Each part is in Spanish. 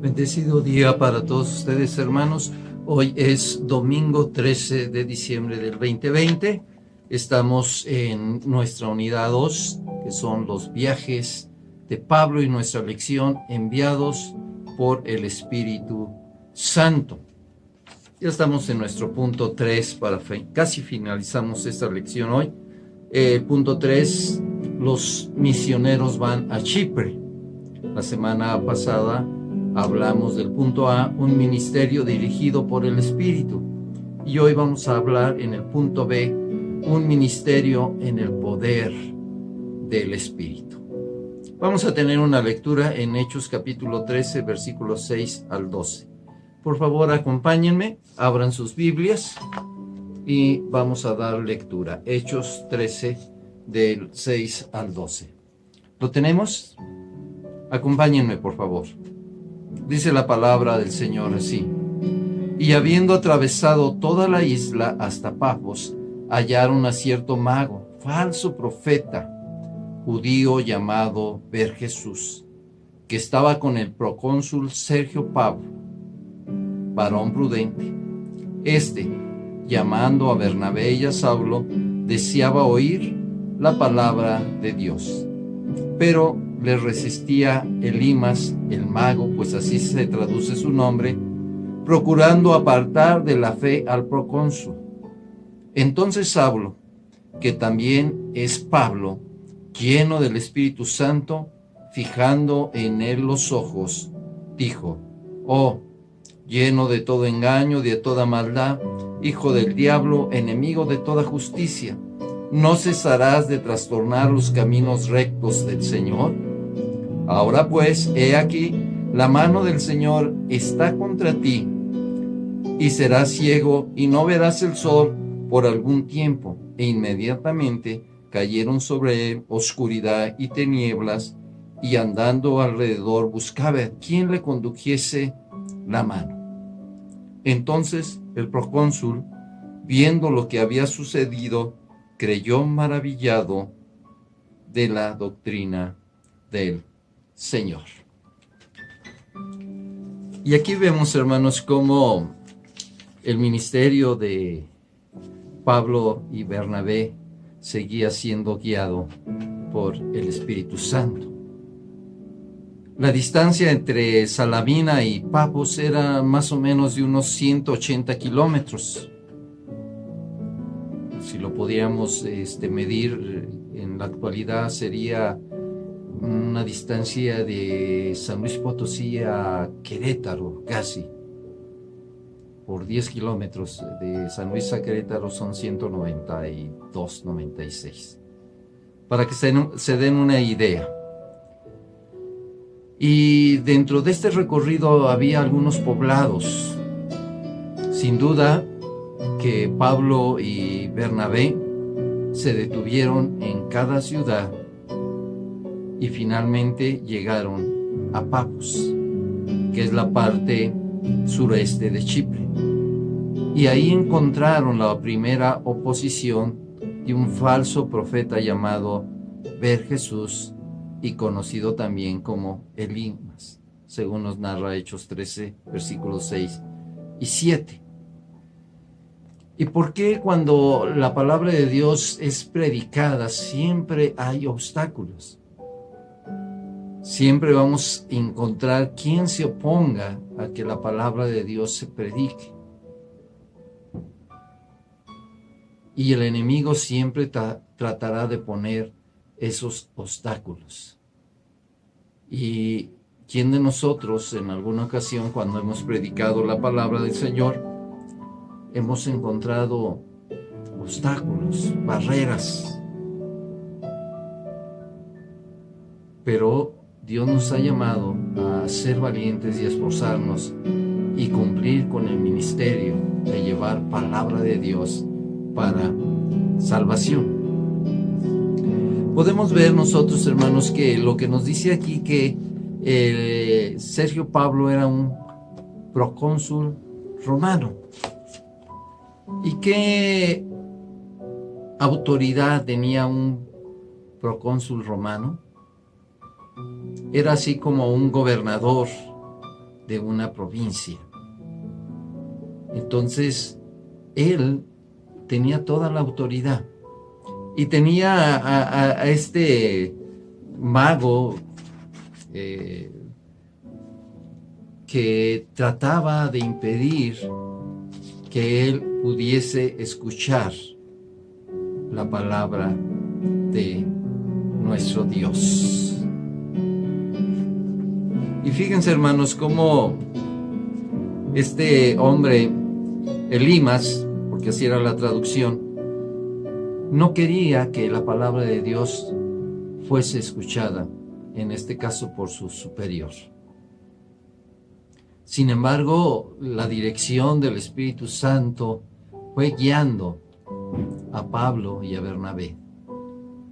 Bendecido día para todos ustedes, hermanos. Hoy es domingo 13 de diciembre del 2020. Estamos en nuestra unidad 2, que son los viajes de Pablo y nuestra lección enviados por el Espíritu Santo. Ya estamos en nuestro punto 3, casi finalizamos esta lección hoy. Punto 3, los misioneros van a Chipre. La semana pasada hablamos del punto A, un ministerio dirigido por el Espíritu. Y hoy vamos a hablar en el punto B, un ministerio en el poder del Espíritu. Vamos a tener una lectura en Hechos capítulo 13, versículos 6 al 12. Por favor, acompáñenme, abran sus Biblias y vamos a dar lectura. Hechos 13, del 6 al 12. ¿Lo tenemos? Acompáñenme, por favor. Dice la palabra del Señor así: y habiendo atravesado toda la isla hasta Pafos, hallaron a cierto mago, falso profeta, judío llamado Bar-Jesús, que estaba con el procónsul Sergio Pablo, varón prudente. Este, llamando a Bernabé y a Saulo, deseaba oír la palabra de Dios. Pero le resistía Elimas, el mago, pues así se traduce su nombre, procurando apartar de la fe al procónsul. Entonces Saulo, que también es Pablo, lleno del Espíritu Santo, fijando en él los ojos, dijo: oh, lleno de todo engaño, de toda maldad, hijo del diablo, enemigo de toda justicia, ¿no cesarás de trastornar los caminos rectos del Señor? Ahora pues, he aquí, la mano del Señor está contra ti, y serás ciego y no verás el sol por algún tiempo. E inmediatamente cayeron sobre él oscuridad y tinieblas, y andando alrededor buscaba a quien le condujese la mano. Entonces el procónsul, viendo lo que había sucedido, creyó maravillado de la doctrina del Señor. Y aquí vemos, hermanos, cómo el ministerio de Pablo y Bernabé seguía siendo guiado por el Espíritu Santo. La distancia entre Salamina y Pafos era más o menos de unos 180 kilómetros. Si lo podíamos medir en la actualidad, sería una distancia de San Luis Potosí a Querétaro, casi. Por 10 kilómetros de San Luis a Querétaro son 192, 96. Para que se den una idea. Y dentro de este recorrido había algunos poblados. Sin duda que Pablo y Bernabé se detuvieron en cada ciudad y finalmente llegaron a Pafos, que es la parte sureste de Chipre. Y ahí encontraron la primera oposición de un falso profeta llamado Bar-Jesús, y conocido también como Elimas, según nos narra Hechos 13, versículos 6 y 7. ¿Y por qué cuando la palabra de Dios es predicada siempre hay obstáculos? Siempre vamos a encontrar quien se oponga a que la palabra de Dios se predique. Y el enemigo siempre tratará de poner esos obstáculos. ¿Y quién de nosotros en alguna ocasión, cuando hemos predicado la palabra del Señor, hemos encontrado obstáculos, barreras? Pero Dios nos ha llamado a ser valientes y esforzarnos y cumplir con el ministerio de llevar palabra de Dios para salvación. Podemos ver nosotros, hermanos, que lo que nos dice aquí que Sergio Pablo era un procónsul romano. ¿Y qué autoridad tenía un procónsul romano? Era así como un gobernador de una provincia. Entonces, él tenía toda la autoridad y tenía a este mago que trataba de impedir que él pudiese escuchar la palabra de nuestro Dios. Y fíjense, hermanos, cómo este hombre, Elimas, porque así era la traducción, no quería que la palabra de Dios fuese escuchada, en este caso por su superior. Sin embargo, la dirección del Espíritu Santo fue guiando a Pablo y a Bernabé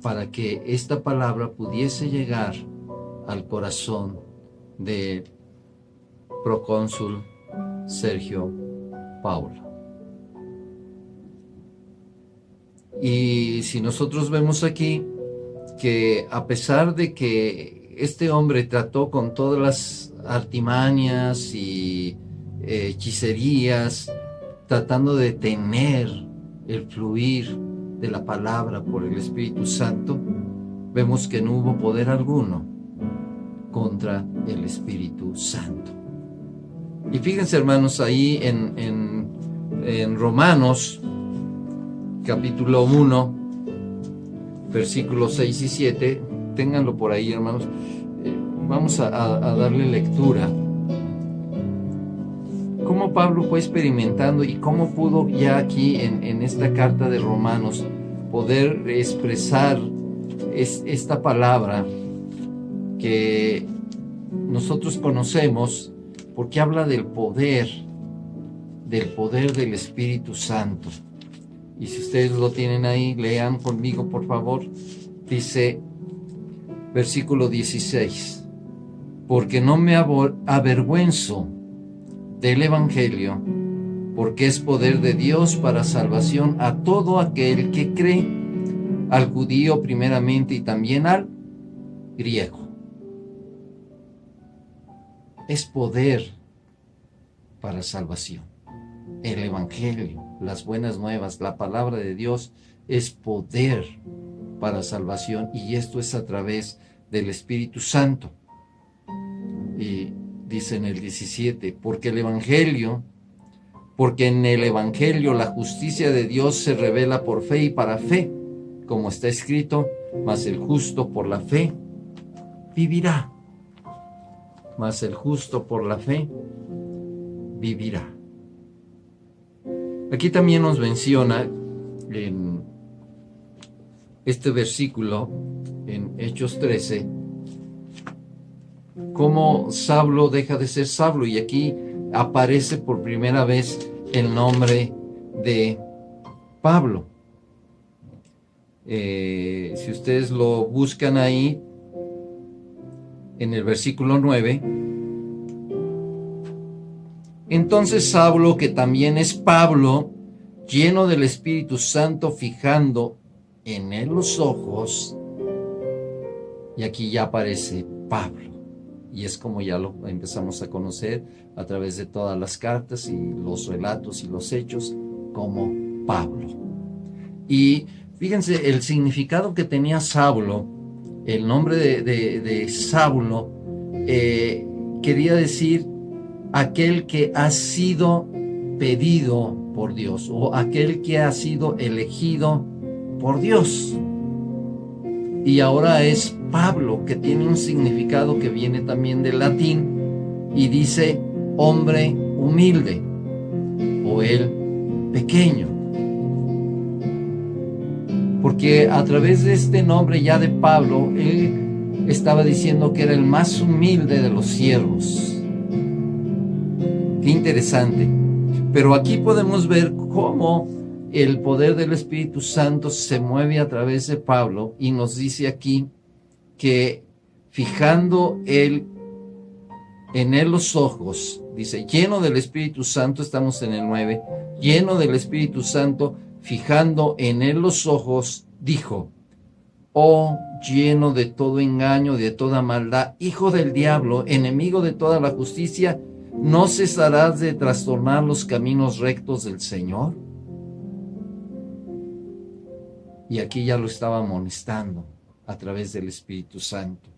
para que esta palabra pudiese llegar al corazón del procónsul Sergio Paulo. Y si nosotros vemos aquí que a pesar de que este hombre trató con todas las artimañas y hechicerías, tratando de detener el fluir de la palabra por el Espíritu Santo, vemos que no hubo poder alguno contra el Espíritu Santo. Y fíjense, hermanos, ahí en Romanos capítulo 1, versículos 6 y 7, ténganlo por ahí, hermanos. Vamos a darle lectura. Cómo Pablo fue experimentando y cómo pudo ya aquí en esta carta de Romanos poder expresar esta palabra que nosotros conocemos, porque habla del poder del Espíritu Santo. Y si ustedes lo tienen ahí, lean conmigo, por favor. Dice, versículo 16, porque no me avergüenzo del Evangelio, porque es poder de Dios para salvación a todo aquel que cree, al judío primeramente y también al griego. Es poder para salvación. El Evangelio, las buenas nuevas, la palabra de Dios es poder para salvación, y esto es a través del Espíritu Santo. Y dice en el 17, porque en el Evangelio la justicia de Dios se revela por fe y para fe, como está escrito, mas el justo por la fe vivirá. Mas el justo por la fe vivirá. Aquí también nos menciona en este versículo, en Hechos 13, cómo Saulo deja de ser Saulo, y aquí aparece por primera vez el nombre de Pablo. Si ustedes lo buscan ahí, en el versículo 9, entonces Saulo, que también es Pablo, lleno del Espíritu Santo, fijando en él los ojos, y aquí ya aparece Pablo, y es como ya lo empezamos a conocer a través de todas las cartas y los relatos y los hechos, como Pablo. Y fíjense el significado que tenía Saulo. El nombre de Saulo quería decir aquel que ha sido pedido por Dios, o aquel que ha sido elegido por Dios. Y ahora es Pablo, que tiene un significado que viene también del latín y dice hombre humilde o el pequeño. Porque a través de este nombre ya de Pablo, él estaba diciendo que era el más humilde de los siervos. Qué interesante. Pero aquí podemos ver cómo el poder del Espíritu Santo se mueve a través de Pablo, y nos dice aquí que fijando en él los ojos, dice, lleno del Espíritu Santo, estamos en el 9, lleno del Espíritu Santo, fijando en él los ojos, dijo, oh, lleno de todo engaño, de toda maldad, hijo del diablo, enemigo de toda la justicia, ¿No cesarás de trastornar los caminos rectos del Señor? Y aquí ya lo estaba amonestando a través del Espíritu Santo.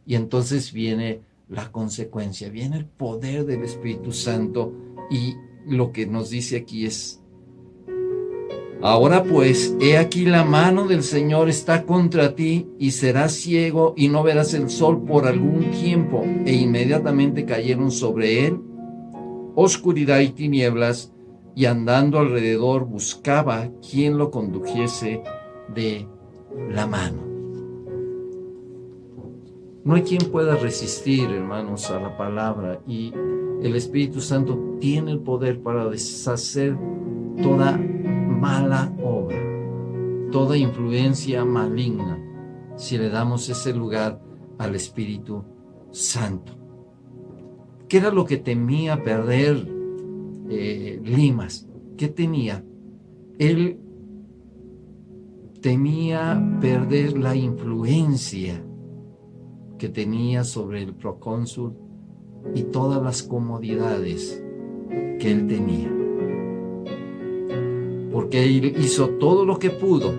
Y entonces viene la consecuencia, viene el poder del Espíritu Santo, y lo que nos dice aquí es: ahora pues, he aquí la mano del Señor está contra ti, y serás ciego y no verás el sol por algún tiempo. E inmediatamente cayeron sobre él oscuridad y tinieblas, y andando alrededor buscaba quien lo condujese de la mano. No hay quien pueda resistir, hermanos, a la palabra, y el Espíritu Santo tiene el poder para deshacer toda mala obra, toda influencia maligna, si le damos ese lugar al Espíritu Santo. ¿Qué era lo que temía perder Limas? ¿Qué tenía? Él temía perder la influencia que tenía sobre el procónsul y todas las comodidades que él tenía, porque él hizo todo lo que pudo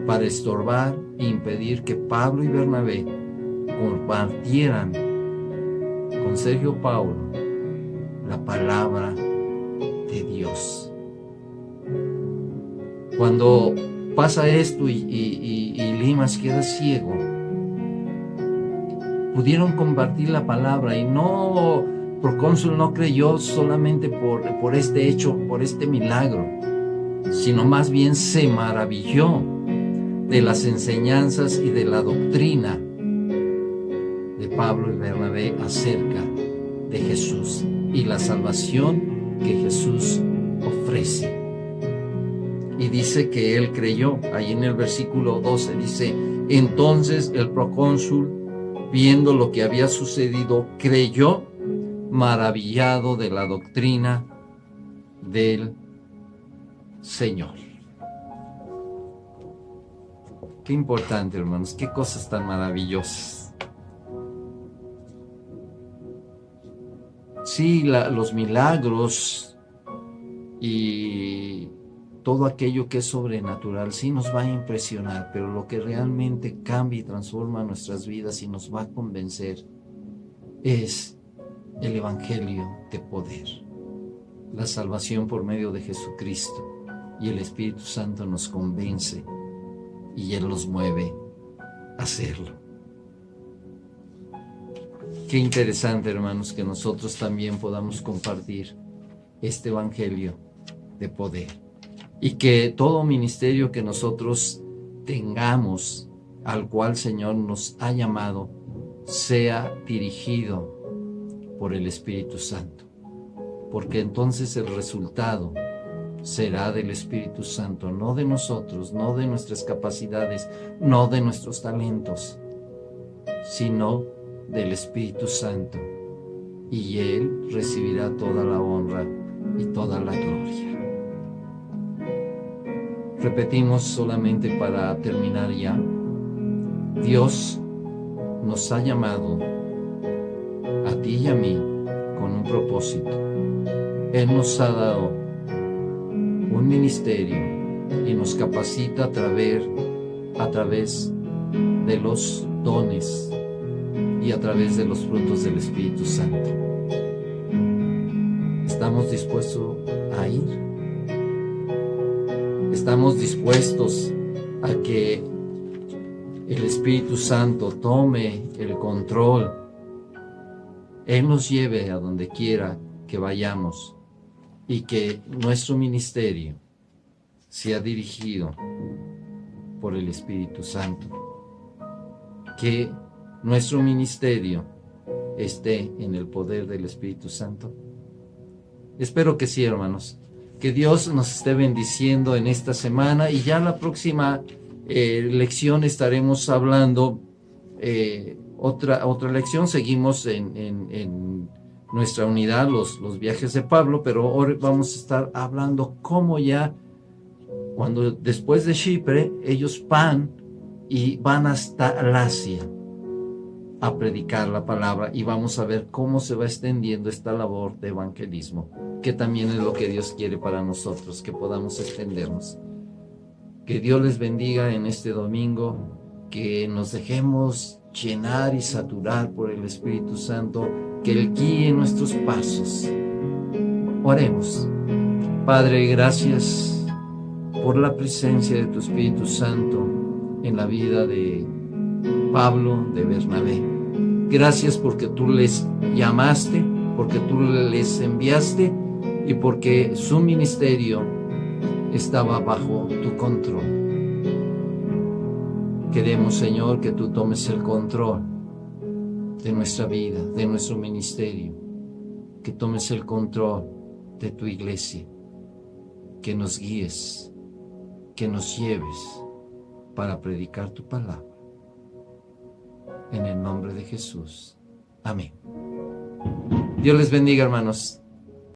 para estorbar e impedir que Pablo y Bernabé compartieran con Sergio Paulo la palabra de Dios. Cuando pasa esto y Limas queda ciego, pudieron compartir la palabra, y no, procónsul no creyó solamente por este hecho, por este milagro, sino más bien se maravilló de las enseñanzas y de la doctrina de Pablo y Bernabé acerca de Jesús y la salvación que Jesús ofrece. Y dice que él creyó. Ahí en el versículo 12 dice: entonces el procónsul, viendo lo que había sucedido, creyó, maravillado de la doctrina del Señor. Qué importante, hermanos, qué cosas tan maravillosas. Sí, los milagros y todo aquello que es sobrenatural sí nos va a impresionar, pero lo que realmente cambia y transforma nuestras vidas y nos va a convencer es el Evangelio de poder, la salvación por medio de Jesucristo, y el Espíritu Santo nos convence y Él nos mueve a hacerlo. Qué interesante, hermanos, que nosotros también podamos compartir este Evangelio de poder, y que todo ministerio que nosotros tengamos, al cual Señor nos ha llamado, sea dirigido por el Espíritu Santo, porque entonces el resultado será del Espíritu Santo, no de nosotros, no de nuestras capacidades, no de nuestros talentos, sino del Espíritu Santo, y Él recibirá toda la honra y toda la gloria. Repetimos solamente para terminar ya: Dios nos ha llamado a ti y a mí con un propósito. Él nos ha dado un ministerio y nos capacita a través de los dones y a través de los frutos del Espíritu Santo. ¿Estamos dispuestos a ir? ¿Estamos dispuestos a que el Espíritu Santo tome el control? Él nos lleve a donde quiera que vayamos, y que nuestro ministerio sea dirigido por el Espíritu Santo. Que nuestro ministerio esté en el poder del Espíritu Santo. Espero que sí, hermanos. Que Dios nos esté bendiciendo en esta semana, y ya la próxima lección estaremos hablando otra lección. Seguimos en nuestra unidad, los viajes de Pablo, pero hoy vamos a estar hablando cómo ya, cuando después de Chipre, ellos van hasta Lacia. a predicar la palabra y vamos a ver cómo se va extendiendo esta labor de evangelismo, que también es lo que Dios quiere para nosotros, que podamos extendernos. Que Dios les bendiga en este domingo, que nos dejemos llenar y saturar por el Espíritu Santo, que Él guíe nuestros pasos. Oremos. Padre, gracias por la presencia de tu Espíritu Santo en la vida de Pablo, de Bernabé. Gracias porque tú les llamaste, porque tú les enviaste y porque su ministerio estaba bajo tu control. Queremos, Señor, que tú tomes el control de nuestra vida, de nuestro ministerio, que tomes el control de tu iglesia, que nos guíes, que nos lleves para predicar tu palabra. En el nombre de Jesús. Amén. Dios les bendiga, hermanos.